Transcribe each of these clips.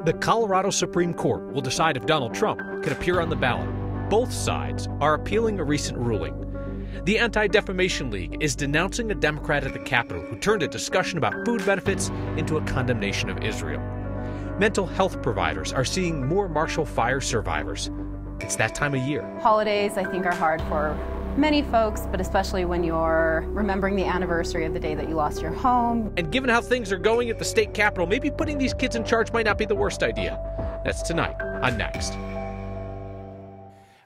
The Colorado Supreme Court will decide if Donald Trump can appear on the ballot. Both sides are appealing a recent ruling. The Anti-Defamation League is denouncing a Democrat at the Capitol who turned a discussion about food benefits into a condemnation of Israel. Mental health providers are seeing more Marshall Fire survivors. It's that time of year. Holidays, I think, are hard for many folks, but especially when you're remembering the anniversary of the day that you lost your home. And given how things are going at the state capitol, maybe putting these kids in charge might not be the worst idea. That's tonight on Next.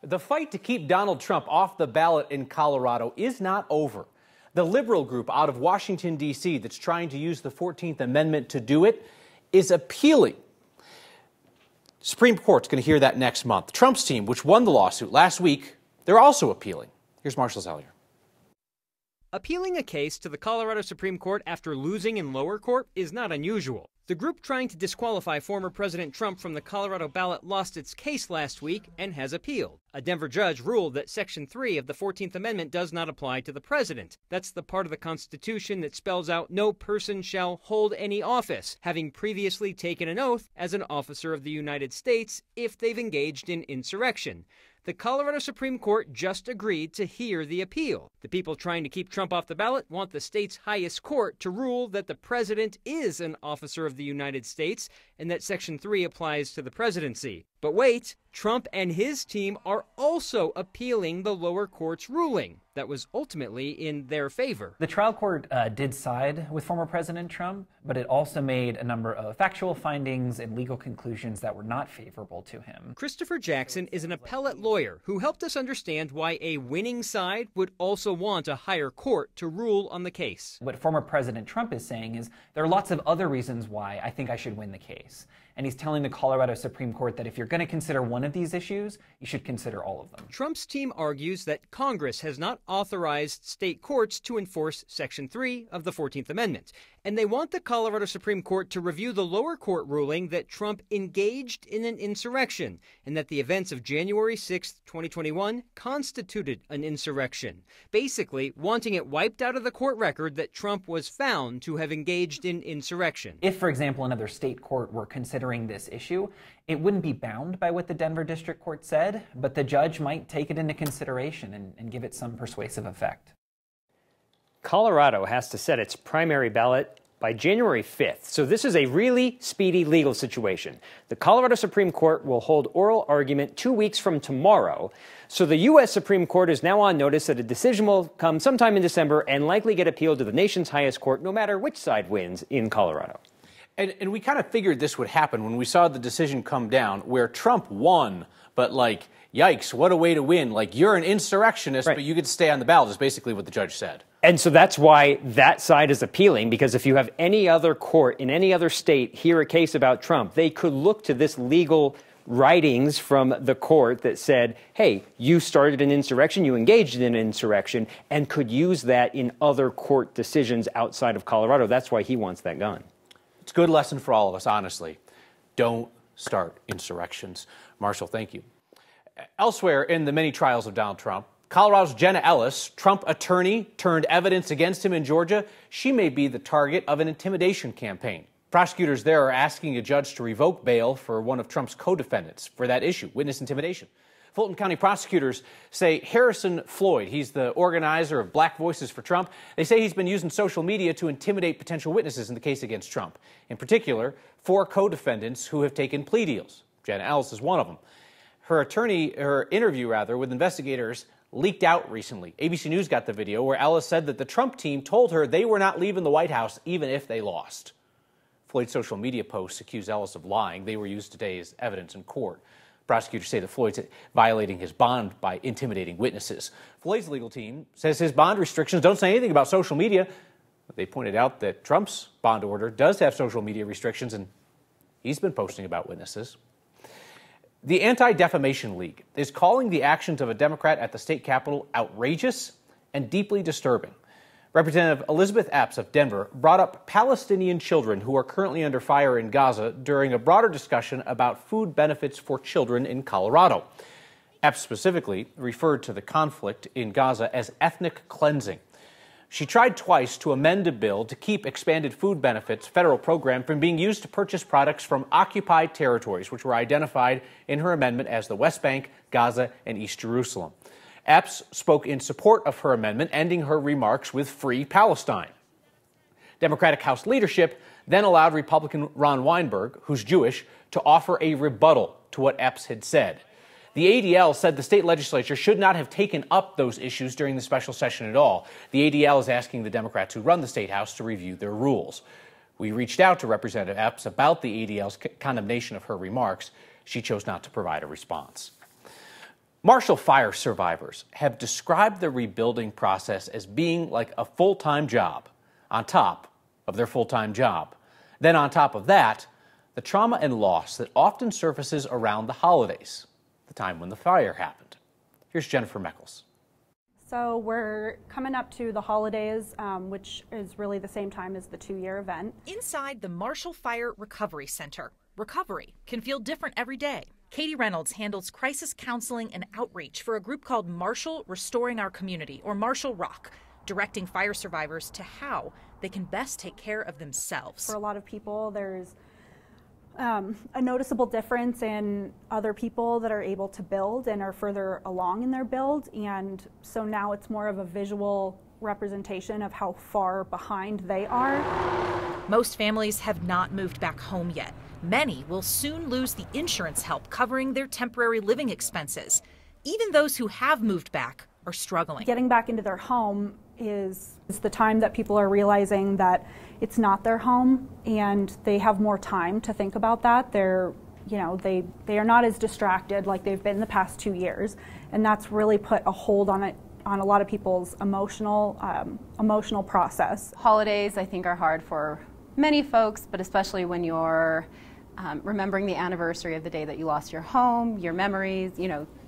The fight to keep Donald Trump off the ballot in Colorado is not over. The liberal group out of Washington, D.C. that's trying to use the 14th Amendment to do it is appealing. Supreme Court's going to hear that next month. Trump's team, which won the lawsuit last week, they're also appealing. Here's Marshall Zellier. Appealing a case to the Colorado Supreme Court after losing in lower court is not unusual. The group trying to disqualify former President Trump from the Colorado ballot lost its case last week and has appealed. A Denver judge ruled that Section 3 of the 14th Amendment does not apply to the president. That's the part of the Constitution that spells out no person shall hold any office, having previously taken an oath as an officer of the United States if they've engaged in insurrection. The Colorado Supreme Court just agreed to hear the appeal. The people trying to keep Trump off the ballot want the state's highest court to rule that the president is an officer of the United States and that Section 3 applies to the presidency. But wait, Trump and his team are also appealing the lower court's ruling that was ultimately in their favor. The trial court did side with former President Trump, but it also made a number of factual findings and legal conclusions that were not favorable to him. Christopher Jackson is an appellate lawyer who helped us understand why a winning side would also want a higher court to rule on the case. What former President Trump is saying is there are lots of other reasons why I think I should win the case. And he's telling the Colorado Supreme Court that if you're going to consider one of these issues, you should consider all of them. Trump's team argues that Congress has not authorized state courts to enforce Section 3 of the 14th Amendment. And they want the Colorado Supreme Court to review the lower court ruling that Trump engaged in an insurrection and that the events of January 6, 2021 constituted an insurrection. Basically, wanting it wiped out of the court record that Trump was found to have engaged in insurrection. If, for example, another state court were considering this issue, it wouldn't be bound by what the Denver District Court said, but the judge might take it into consideration and give it some persuasive effect. Colorado has to set its primary ballot by January 5th, so this is a really speedy legal situation. The Colorado Supreme Court will hold oral argument 2 weeks from tomorrow, so the U.S. Supreme Court is now on notice that a decision will come sometime in December and likely get appealed to the nation's highest court, no matter which side wins in Colorado. And we kind of figured this would happen when we saw the decision come down where Trump won, but like, yikes, what a way to win. Like, you're an insurrectionist, right, but you get to stay on the ballot is basically what the judge said. And so that's why that side is appealing, because if you have any other court in any other state hear a case about Trump, they could look to this legal writings from the court that said, hey, you started an insurrection, you engaged in an insurrection, and could use that in other court decisions outside of Colorado. That's why he wants that gone. It's a good lesson for all of us, honestly. Don't start insurrections. Marshall, thank you. Elsewhere in the many trials of Donald Trump, Colorado's Jenna Ellis, Trump attorney turned evidence against him in Georgia, she may be the target of an intimidation campaign. Prosecutors there are asking a judge to revoke bail for one of Trump's co-defendants for that issue, witness intimidation. Fulton County prosecutors say Harrison Floyd, he's the organizer of Black Voices for Trump, they say he's been using social media to intimidate potential witnesses in the case against Trump. In particular, 4 co-defendants who have taken plea deals. Jenna Ellis is one of them. Her interview with investigators leaked out recently. ABC News got the video where Ellis said that the Trump team told her they were not leaving the White House even if they lost. Floyd's social media posts accuse Ellis of lying. They were used today as evidence in court. Prosecutors say that Floyd's violating his bond by intimidating witnesses. Floyd's legal team says his bond restrictions don't say anything about social media. They pointed out that Trump's bond order does have social media restrictions, and he's been posting about witnesses. The Anti-Defamation League is calling the actions of a Democrat at the state capitol outrageous and deeply disturbing. Representative Elizabeth Epps of Denver brought up Palestinian children who are currently under fire in Gaza during a broader discussion about food benefits for children in Colorado. Epps specifically referred to the conflict in Gaza as ethnic cleansing. She tried twice to amend a bill to keep expanded food benefits federal program from being used to purchase products from occupied territories, which were identified in her amendment as the West Bank, Gaza, and East Jerusalem. Epps spoke in support of her amendment, ending her remarks with "Free Palestine." Democratic House leadership then allowed Republican Ron Weinberg, who's Jewish, to offer a rebuttal to what Epps had said. The ADL said the state legislature should not have taken up those issues during the special session at all. The ADL is asking the Democrats who run the state house to review their rules. We reached out to Representative Epps about the ADL's condemnation of her remarks. She chose not to provide a response. Marshall Fire survivors have described the rebuilding process as being like a full-time job on top of their full-time job. Then on top of that, the trauma and loss that often surfaces around the holidays, the time when the fire happened. Here's Jennifer Meckles. So we're coming up to the holidays, which is really the same time as the 2-year event. Inside the Marshall Fire Recovery Center, recovery can feel different every day. Katie Reynolds handles crisis counseling and outreach for a group called Marshall Restoring Our Community, or Marshall Rock, directing fire survivors to how they can best take care of themselves. For a lot of people, there's a noticeable difference in other people that are able to build and are further along in their build, and so now it's more of a visual representation of how far behind they are. Most families have not moved back home yet. Many will soon lose the insurance help covering their temporary living expenses. Even those who have moved back are struggling. Getting back into their home is the time that people are realizing that it's not their home, and they have more time to think about that. They are not as distracted like they've been the past 2 years, and that's really put a hold on a lot of people's emotional process. Holidays, I think, are hard for many folks, but especially when you're remembering the anniversary of the day that you lost your home, your memories,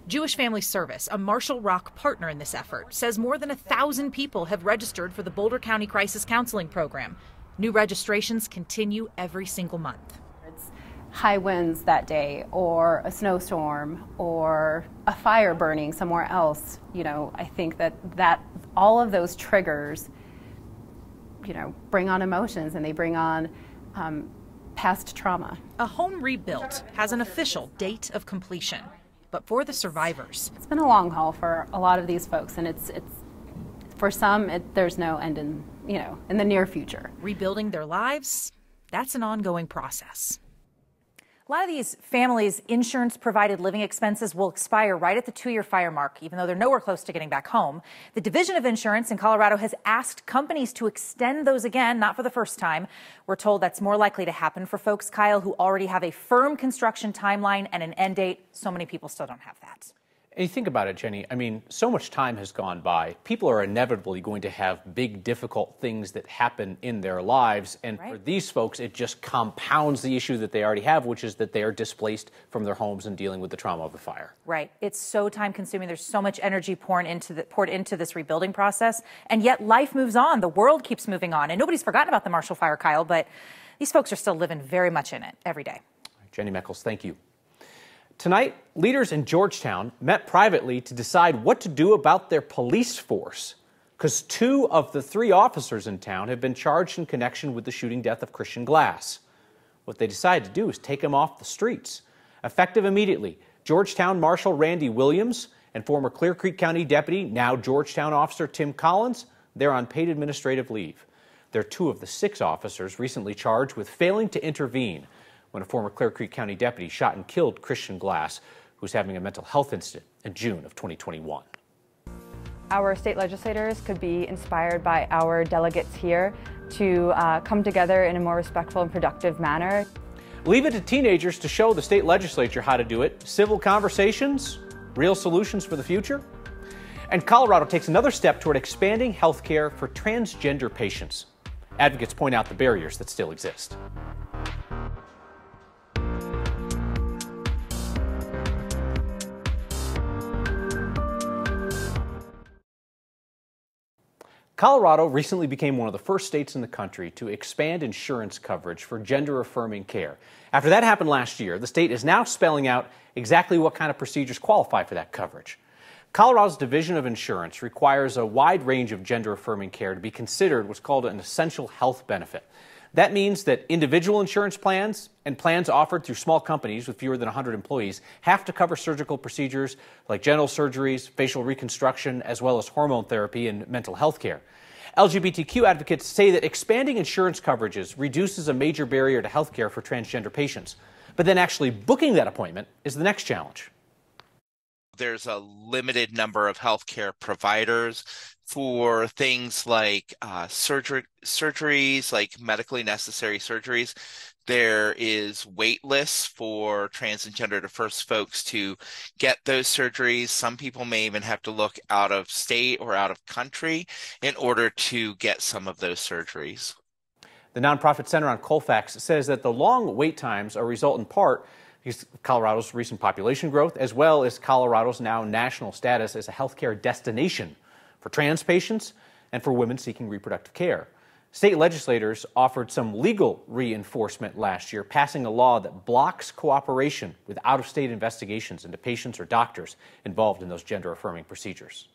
Jewish Family Service, a Marshall Rock partner in this effort, says more than 1,000 people have registered for the Boulder County Crisis Counseling Program. New registrations continue every single month. It's high winds that day, or a snowstorm, or a fire burning somewhere else. I think that all of those triggers, bring on emotions, and they bring on past trauma. A home rebuilt has an official date of completion. But for the survivors, it's been a long haul for a lot of these folks, and it's for some there's no end in the near future. Rebuilding their lives, that's an ongoing process. A lot of these families' insurance-provided living expenses will expire right at the 2-year fire mark, even though they're nowhere close to getting back home. The Division of Insurance in Colorado has asked companies to extend those again, not for the first time. We're told that's more likely to happen for folks, Kyle, who already have a firm construction timeline and an end date. So many people still don't have that. And you think about it, Jenny, so much time has gone by. People are inevitably going to have big, difficult things that happen in their lives. And for these folks, it just compounds the issue that they already have, which is that they are displaced from their homes and dealing with the trauma of the fire. Right. It's so time consuming. There's so much energy poured into this rebuilding process. And yet life moves on. The world keeps moving on. And nobody's forgotten about the Marshall Fire, Kyle, but these folks are still living very much in it every day. Jenny Meckles, thank you. Tonight, leaders in Georgetown met privately to decide what to do about their police force, because 2 of the 3 officers in town have been charged in connection with the shooting death of Christian Glass. What they decided to do is take them off the streets. Effective immediately, Georgetown Marshal Randy Williams and former Clear Creek County Deputy, now Georgetown Officer Tim Collins, they're on paid administrative leave. They're 2 of the 6 officers recently charged with failing to intervene when a former Clear Creek County deputy shot and killed Christian Glass, who was having a mental health incident in June of 2021. Our state legislators could be inspired by our delegates here to come together in a more respectful and productive manner. Leave it to teenagers to show the state legislature how to do it. Civil conversations, real solutions for the future. And Colorado takes another step toward expanding health care for transgender patients. Advocates point out the barriers that still exist. Colorado recently became one of the first states in the country to expand insurance coverage for gender-affirming care. After that happened last year, the state is now spelling out exactly what kind of procedures qualify for that coverage. Colorado's Division of Insurance requires a wide range of gender-affirming care to be considered what's called an essential health benefit. That means that individual insurance plans and plans offered through small companies with fewer than 100 employees have to cover surgical procedures like genital surgeries, facial reconstruction, as well as hormone therapy and mental health care. LGBTQ advocates say that expanding insurance coverages reduces a major barrier to health care for transgender patients. But then actually booking that appointment is the next challenge. There's a limited number of healthcare providers for things like surgeries, like medically necessary surgeries. There is wait lists for trans and gender diverse folks to get those surgeries. Some people may even have to look out of state or out of country in order to get some of those surgeries. The nonprofit Center on Colfax says that the long wait times are a result in part because of Colorado's recent population growth, as well as Colorado's now national status as a healthcare destination for trans patients and for women seeking reproductive care. State legislators offered some legal reinforcement last year, passing a law that blocks cooperation with out-of-state investigations into patients or doctors involved in those gender-affirming procedures.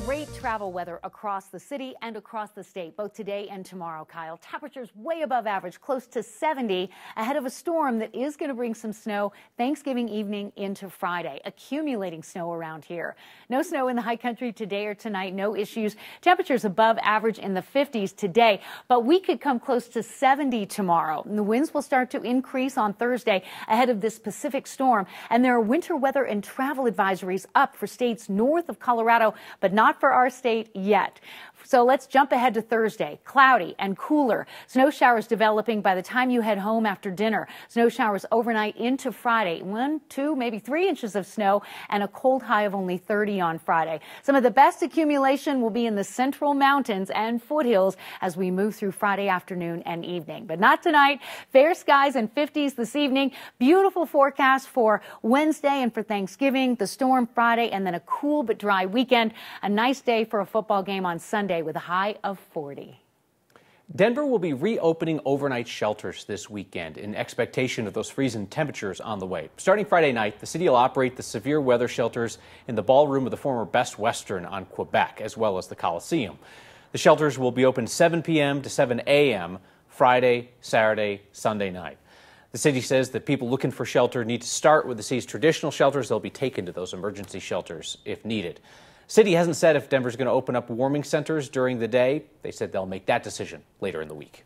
Great travel weather across the city and across the state, both today and tomorrow, Kyle. Temperatures way above average, close to 70, ahead of a storm that is going to bring some snow Thanksgiving evening into Friday. Accumulating snow around here. No snow in the high country today or tonight, no issues. Temperatures above average in the 50s today, but we could come close to 70 tomorrow. And the winds will start to increase on Thursday ahead of this Pacific storm. And there are winter weather and travel advisories up for states north of Colorado, but not for our state yet. So let's jump ahead to Thursday. Cloudy and cooler. Snow showers developing by the time you head home after dinner. Snow showers overnight into Friday. 1, 2, maybe 3 inches of snow and a cold high of only 30 on Friday. Some of the best accumulation will be in the central mountains and foothills as we move through Friday afternoon and evening. But not tonight. Fair skies and 50s this evening. Beautiful forecast for Wednesday and for Thanksgiving. The storm Friday and then a cool but dry weekend. A nice day for a football game on Sunday with a high of 40. Denver will be reopening overnight shelters this weekend in expectation of those freezing temperatures on the way. Starting Friday night, the city will operate the severe weather shelters in the ballroom of the former Best Western on Quebec, as well as the Coliseum. The shelters will be open 7 p.m. to 7 a.m. Friday, Saturday, Sunday night. The city says that people looking for shelter need to start with the city's traditional shelters. They'll be taken to those emergency shelters if needed. City hasn't said if Denver's going to open up warming centers during the day. They said they'll make that decision later in the week.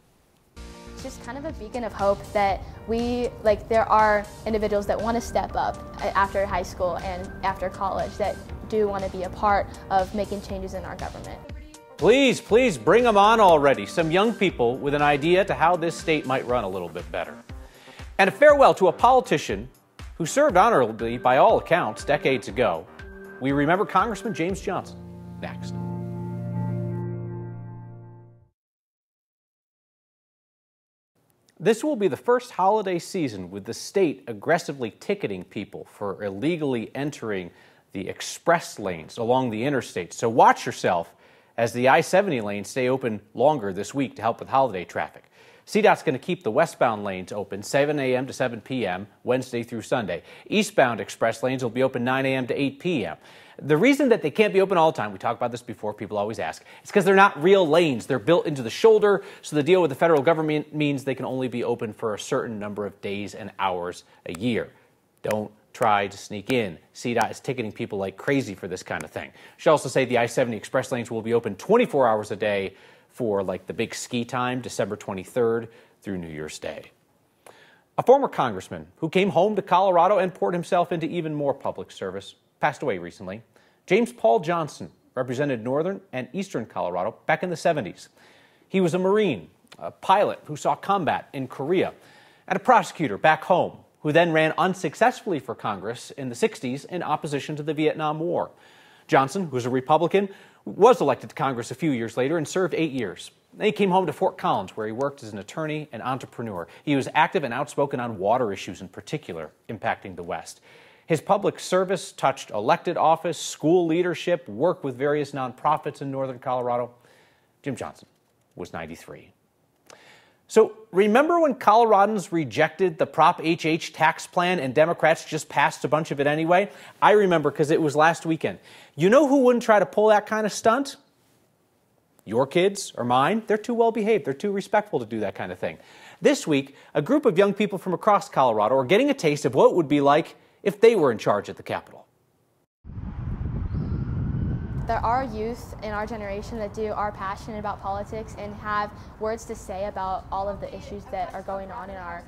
It's just kind of a beacon of hope that there are individuals that want to step up after high school and after college that do want to be a part of making changes in our government. Please, please bring them on already. Some young people with an idea to how this state might run a little bit better. And a farewell to a politician who served honorably by all accounts decades ago. We remember Congressman James Johnson next. This will be the first holiday season with the state aggressively ticketing people for illegally entering the express lanes along the interstate. So watch yourself as the I-70 lanes stay open longer this week to help with holiday traffic. CDOT's going to keep the westbound lanes open 7 a.m. to 7 p.m. Wednesday through Sunday. Eastbound express lanes will be open 9 a.m. to 8 p.m. The reason that they can't be open all the time, we talked about this before, people always ask, it's because they're not real lanes. They're built into the shoulder, so the deal with the federal government means they can only be open for a certain number of days and hours a year. Don't try to sneak in. CDOT is ticketing people like crazy for this kind of thing. Should also say the I-70 express lanes will be open 24 hours a day for like the big ski time, December 23rd through New Year's Day. A former congressman who came home to Colorado and poured himself into even more public service passed away recently. James Paul Johnson represented northern and eastern Colorado back in the 70s. He was a Marine, a pilot who saw combat in Korea, and a prosecutor back home who then ran unsuccessfully for Congress in the 60s in opposition to the Vietnam War. Johnson, who was a Republican, was elected to Congress a few years later and served 8 years. Then he came home to Fort Collins, where he worked as an attorney and entrepreneur. He was active and outspoken on water issues in particular, impacting the West. His public service touched elected office, school leadership, work with various nonprofits in northern Colorado. Jim Johnson was 93. So remember when Coloradans rejected the Prop HH tax plan and Democrats just passed a bunch of it anyway? I remember because it was last weekend. You know who wouldn't try to pull that kind of stunt? Your kids or mine. They're too well behaved. They're too respectful to do that kind of thing. This week, a group of young people from across Colorado are getting a taste of what it would be like if they were in charge at the Capitol. There are youth in our generation that are passionate about politics and have words to say about all of the issues that are going on in our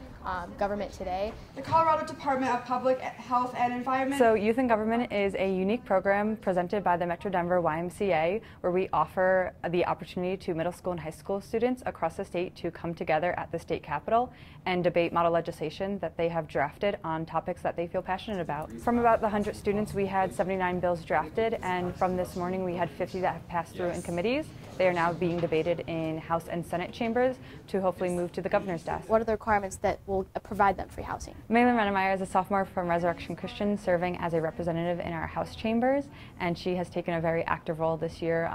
government today. The Colorado Department of Public Health and Environment. So Youth in Government is a unique program presented by the Metro Denver YMCA where we offer the opportunity to middle school and high school students across the state to come together at the state capitol and debate model legislation that they have drafted on topics that they feel passionate about. From about the 100 students, we had 79 bills drafted, and from this morning we had 50 that have passed through in committees. They are now being debated in House and Senate chambers to hopefully move to the governor's desk. What are the requirements that will provide them free housing? Maylin Rennemeyer is a sophomore from Resurrection Christian serving as a representative in our House chambers, and she has taken a very active role this year,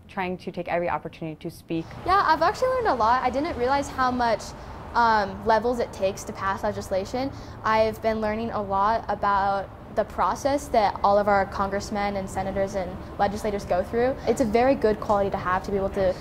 trying to take every opportunity to speak. Yeah, I've actually learned a lot. I didn't realize how much levels it takes to pass legislation. I've been learning a lot about the process that all of our congressmen and senators and legislators go through. It's a very good quality to have be able to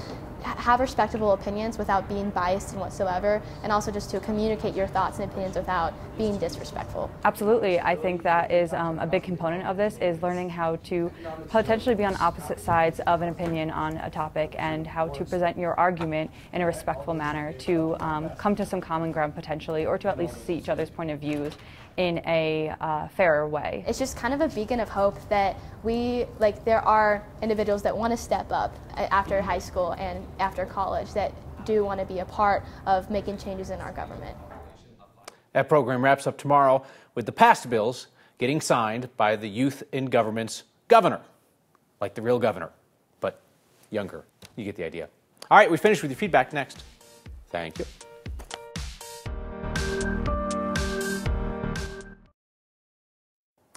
have respectable opinions without being biased in whatsoever, and also just to communicate your thoughts and opinions without being disrespectful. Absolutely. I think that is a big component of this, is learning how to potentially be on opposite sides of an opinion on a topic and how to present your argument in a respectful manner to come to some common ground potentially, or to at least see each other's point of views in a fairer way. It's just kind of a beacon of hope that there are individuals that want to step up after high school and after college that do want to be a part of making changes in our government. That program wraps up tomorrow with the passed bills getting signed by the Youth in Government's governor, like the real governor, but younger. You get the idea. All right, we finished with your feedback next. Thank you.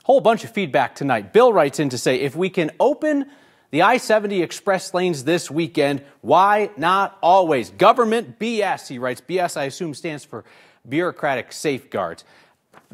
Whole bunch of feedback tonight. Bill writes in to say, if we can open the I-70 express lanes this weekend, why not always? Government BS, he writes. BS, I assume, stands for bureaucratic safeguards.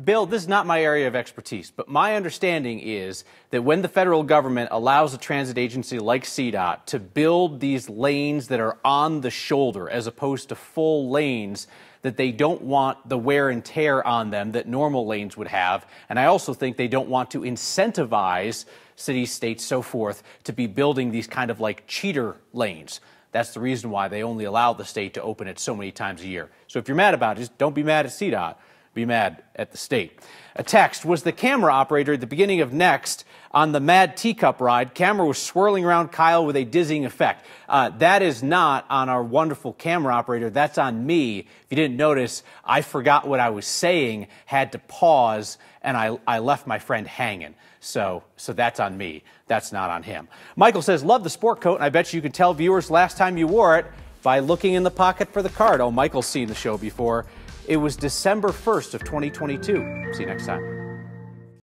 Bill, this is not my area of expertise, but my understanding is that when the federal government allows a transit agency like CDOT to build these lanes that are on the shoulder as opposed to full lanes, that they don't want the wear and tear on them that normal lanes would have. And I also think they don't want to incentivize cities, states, so forth, to be building these kind of like cheater lanes. That's the reason why they only allow the state to open it so many times a year. So if you're mad about it, just don't be mad at CDOT. Be mad at the state. A text: was the camera operator at the beginning of Next on the Mad Teacup ride? Camera was swirling around Kyle with a dizzying effect. That is not on our wonderful camera operator. That's on me. If you didn't notice, I forgot what I was saying, had to pause, and I left my friend hanging. So that's on me. That's not on him. Michael says, love the sport coat, and I bet you can tell viewers last time you wore it by looking in the pocket for the card. Oh, Michael's seen the show before. It was December 1st of 2022. See you next time.